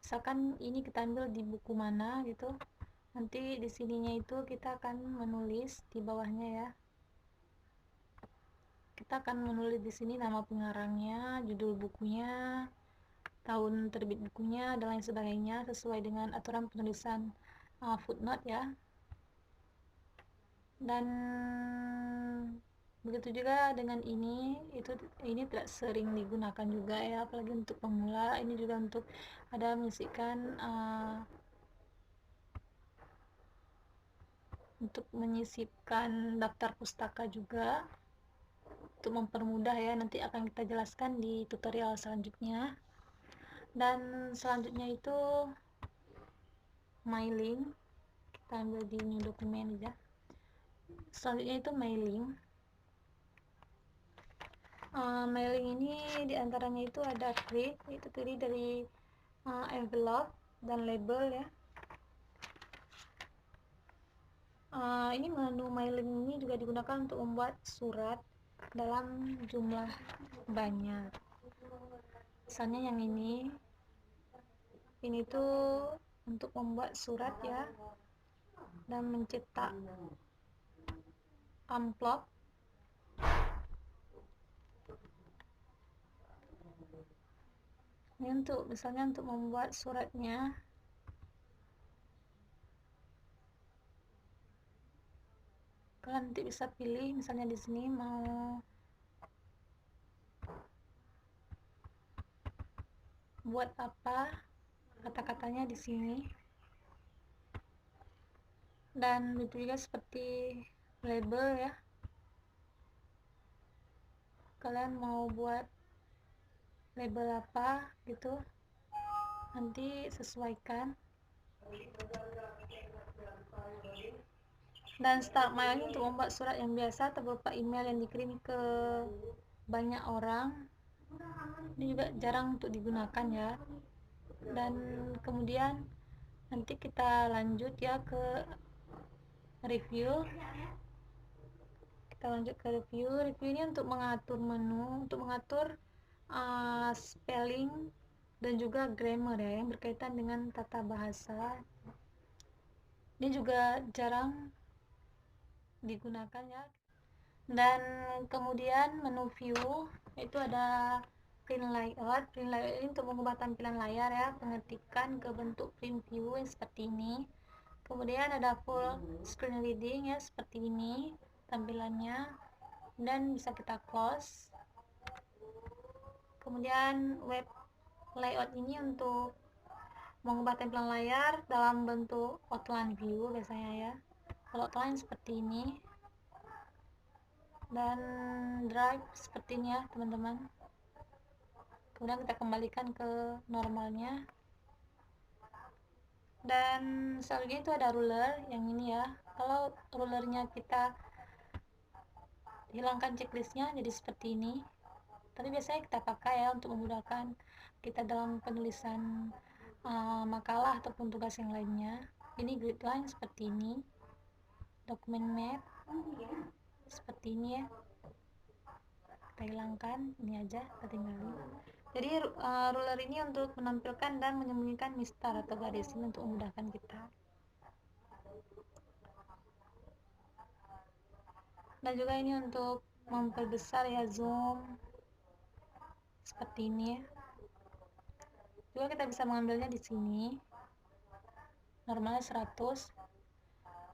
[SPEAKER 1] Misalkan ini kita ambil di buku mana gitu. Nanti di sininya itu kita akan menulis di bawahnya ya. Kita akan menulis di sini nama pengarangnya, judul bukunya, tahun terbit bukunya, dan lain sebagainya sesuai dengan aturan penulisan footnote ya. Dan begitu juga dengan ini tidak sering digunakan juga ya, apalagi untuk pemula. Ini juga untuk ada menyisipkan untuk menyisipkan daftar pustaka juga, untuk mempermudah ya, nanti akan kita jelaskan di tutorial selanjutnya. Dan selanjutnya itu mailing, kita ambil di new document aja. Selanjutnya itu mailing. Mailing ini diantaranya itu ada klik, itu terdiri dari envelope dan label ya. Ini menu mailing ini juga digunakan untuk membuat surat dalam jumlah banyak. Misalnya yang ini tuh untuk membuat surat ya, dan mencetak amplop. Ini untuk misalnya untuk membuat suratnya, kalian nanti bisa pilih, misalnya di sini mau buat apa kata-katanya di sini. Dan itu juga seperti label ya, kalian mau buat label apa gitu, nanti sesuaikan. Dan start mail untuk membuat surat yang biasa atau berupa email yang dikirim ke banyak orang, ini juga jarang untuk digunakan ya. Dan kemudian nanti kita lanjut ya ke review. Kita lanjut ke review. Review ini untuk mengatur menu, untuk mengatur spelling dan juga grammar ya, yang berkaitan dengan tata bahasa. Ini juga jarang digunakan ya. Dan kemudian menu view itu ada print layout. Print layout ini untuk mengubah tampilan layar ya, pengetikan ke bentuk print view yang seperti ini. Kemudian ada full screen reading ya, seperti ini tampilannya, dan bisa kita close. Kemudian web layout ini untuk mengubah tampilan layar dalam bentuk outline view biasanya ya. Kalau outline seperti ini, dan drive seperti ini ya teman-teman. Kemudian kita kembalikan ke normalnya. Dan selanjutnya itu ada ruler yang ini ya. Kalau rulernya kita hilangkan checklistnya jadi seperti ini. tapi biasanya kita pakai ya untuk memudahkan kita dalam penulisan makalah ataupun tugas yang lainnya. Ini grid line seperti ini, dokumen map seperti ini ya, kita hilangkan, ini aja kita tinggalin. Jadi ruler ini untuk menampilkan dan menyembunyikan mistar atau garis ini untuk memudahkan kita. Dan juga ini untuk memperbesar ya, zoom seperti ini ya. Juga kita bisa mengambilnya di sini, normalnya 100.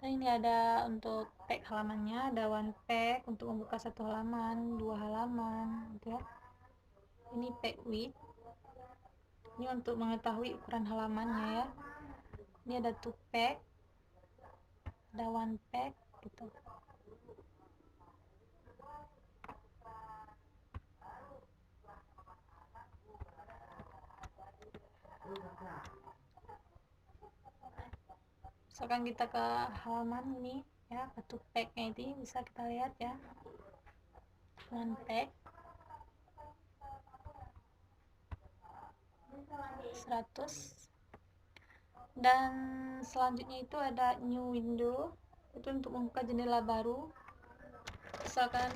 [SPEAKER 1] Dan ini ada untuk pack halamannya, ada one pack untuk membuka 1 halaman, 2 halaman gitu ya. Ini pack width, ini untuk mengetahui ukuran halamannya ya. Ini ada 2 pack, ada one pack gitu. Misalkan kita ke halaman ini ya, ke 2 pack-nya ini bisa kita lihat ya, one pack 100. Dan selanjutnya itu ada new window, itu untuk membuka jendela baru. Misalkan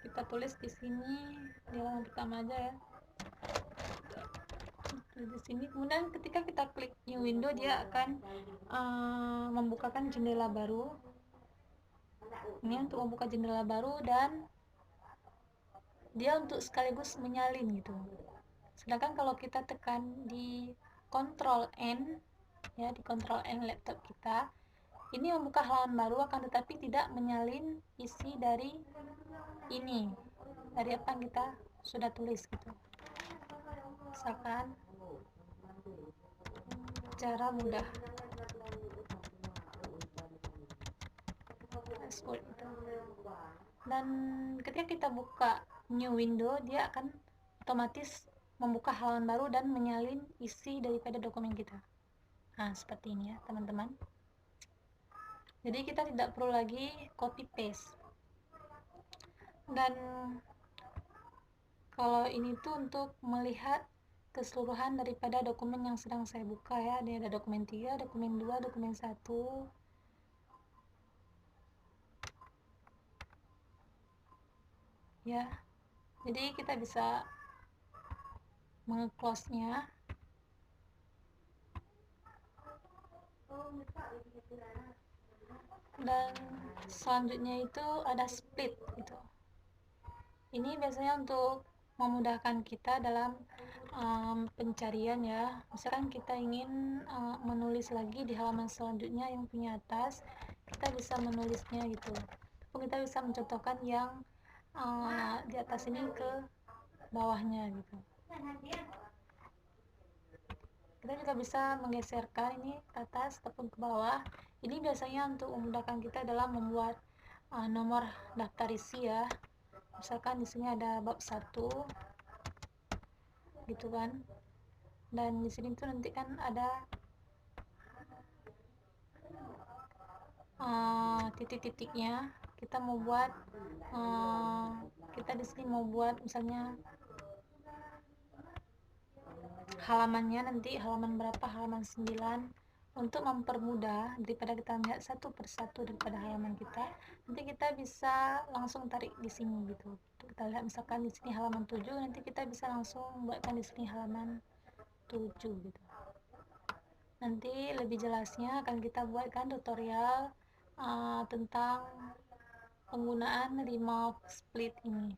[SPEAKER 1] kita tulis di sini di halaman pertama aja ya, di sini. Kemudian ketika kita klik new window, dia akan membukakan jendela baru. Ini untuk membuka jendela baru dan dia untuk sekaligus menyalin gitu. Sedangkan kalau kita tekan di Ctrl N ya, di Ctrl N laptop kita, ini membuka halaman baru, akan tetapi tidak menyalin isi dari ini, dari apa yang kita sudah tulis gitu. Misalkan cara mudah password itu. Dan ketika kita buka new window, dia akan otomatis membuka halaman baru dan menyalin isi daripada dokumen kita. Nah, seperti ini ya teman-teman. Jadi kita tidak perlu lagi copy paste. Dan kalau ini tuh untuk melihat keseluruhan daripada dokumen yang sedang saya buka ya. Ini ada dokumen 3, dokumen 2, dokumen 1. Ya. Jadi kita bisa meng-close-nya. Dan selanjutnya itu ada split gitu. Ini biasanya untuk memudahkan kita dalam pencarian ya. Misalkan kita ingin menulis lagi di halaman selanjutnya yang punya atas, kita bisa menulisnya gitu. Atau kita bisa mencontohkan yang di atas ini ke bawahnya gitu. Kita juga bisa menggeserkan ini ke atas ataupun ke bawah. Ini biasanya untuk memudahkan kita dalam membuat nomor daftar isi ya. Misalkan di sini ada bab 1 gitu kan, dan di sini tuh nanti kan ada titik-titiknya. Kita mau buat kita di sini mau buat misalnya halamannya nanti halaman berapa, halaman 9, untuk mempermudah daripada kita melihat satu persatu daripada halaman kita. Nanti kita bisa langsung tarik di sini gitu. Kita lihat misalkan di sini halaman 7, nanti kita bisa langsung buatkan di sini halaman 7 gitu. Nanti lebih jelasnya akan kita buatkan tutorial tentang penggunaan remove split ini.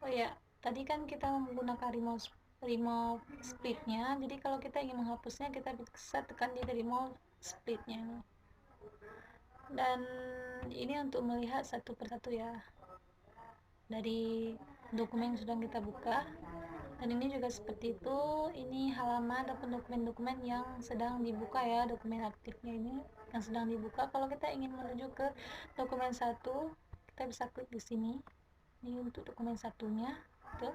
[SPEAKER 1] Oh ya, tadi kan kita menggunakan remove splitnya. Jadi kalau kita ingin menghapusnya, kita bisa tekan di remove splitnya. Dan ini untuk melihat satu persatu ya, dari dokumen yang sudah kita buka. Dan ini juga seperti itu. Ini halaman ataupun dokumen-dokumen yang sedang dibuka ya, dokumen aktifnya ini. yang sedang dibuka. Kalau kita ingin menuju ke dokumen 1, kita bisa klik di sini. Ini untuk dokumen satunya, tuh.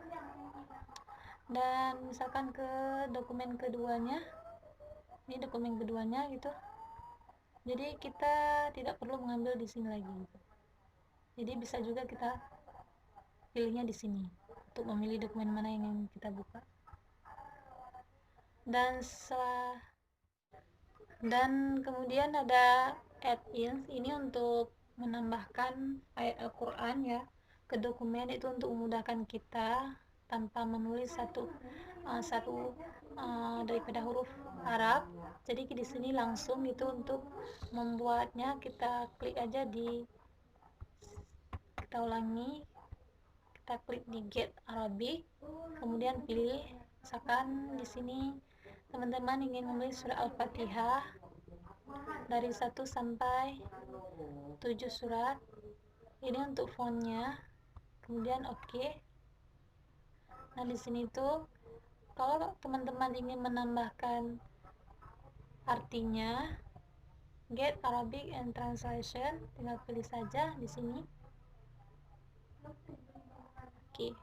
[SPEAKER 1] Dan misalkan ke dokumen keduanya, ini dokumen keduanya gitu. Jadi kita tidak perlu mengambil di sini lagi gitu. Jadi bisa juga kita pilihnya di sini untuk memilih dokumen mana yang ingin kita buka. Dan kemudian ada add-ins, ini untuk menambahkan ayat Al-Quran ya ke dokumen, itu untuk memudahkan kita tanpa menulis satu daripada huruf Arab. Jadi di sini langsung itu untuk membuatnya, kita klik aja kita ulangi, kita klik di Get Arabic, kemudian pilih, misalkan di sini teman-teman ingin menulis surah Al-Fatihah dari 1 sampai 7 surat. Ini untuk fontnya, kemudian oke. Nah di sini tuh kalau teman-teman ingin menambahkan artinya, Get Arabic and Translation, tinggal pilih saja di sini. Oke.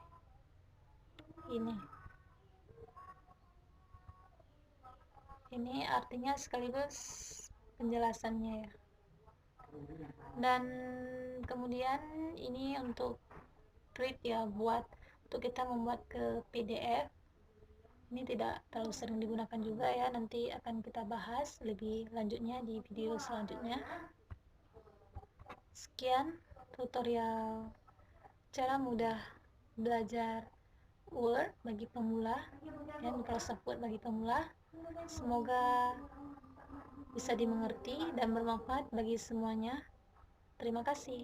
[SPEAKER 1] Ini artinya sekaligus penjelasannya ya. Dan kemudian ini untuk print ya, untuk kita membuat ke PDF. Ini tidak terlalu sering digunakan juga ya, nanti akan kita bahas lebih lanjutnya di video selanjutnya. Sekian tutorial cara mudah belajar Word bagi pemula dan Microsoft Word bagi pemula. Semoga bisa dimengerti dan bermanfaat bagi semuanya. Terima kasih.